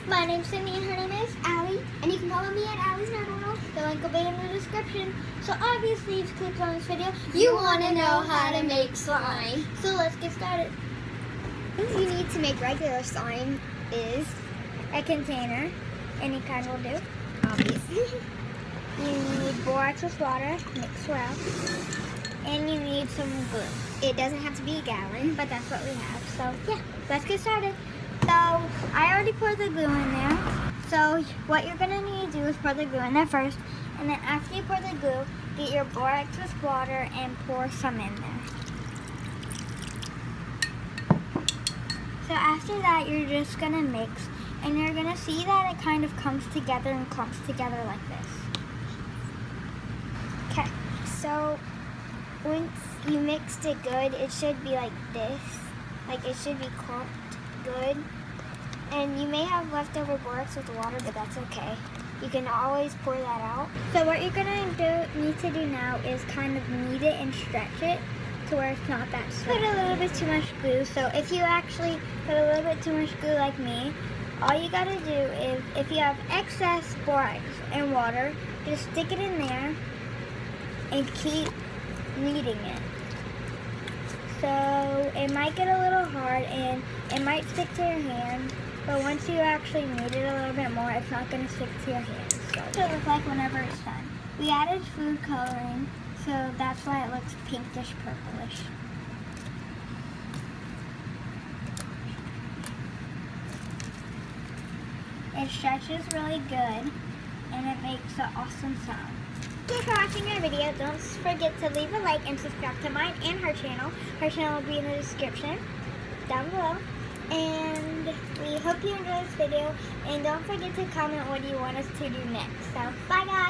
My name's Cindy and her name is Allie, and you can follow me at Allie's Nerd World. The link will be in the description. So obviously, if you clicked on this video, you want to know how to make slime. So let's get started. Things you need to make regular slime is A container, any kind will do. obviously You need borax with water, mix well, and you need some glue. it doesn't have to be a gallon. But that's what we have. So yeah, let's get started. So I already poured the glue in there. So what you're gonna need to do is pour the glue in there first, and then after you pour the glue, get your borax with water and pour some in there. So after that, you're just gonna mix, and you're gonna see that it kind of comes together and clumps together like this. Okay, so once you mixed it good, it should be like this. Like it should be clumped good. And you may have leftover borax with the water, but that's okay. You can always pour that out. So what you're gonna need to do now is kind of knead it and stretch it to where it's not that soft. Put a little bit too much glue. So if you actually put a little bit too much glue like me, all you gotta do is, if you have excess borax and water, just stick it in there and keep kneading it. So it might get a little hard and it might stick to your hand, but once you actually knead it a little bit more, it's not going to stick to your hand. So it looks like whenever it's done. We added food coloring, so that's why it looks pinkish purplish. It stretches really good and it makes an awesome sound. Thank you for watching our video. Don't forget to leave a like and subscribe to mine and her channel. Her channel will be in the description down below. And we hope you enjoyed this video. And don't forget to comment what you want us to do next. So, bye guys!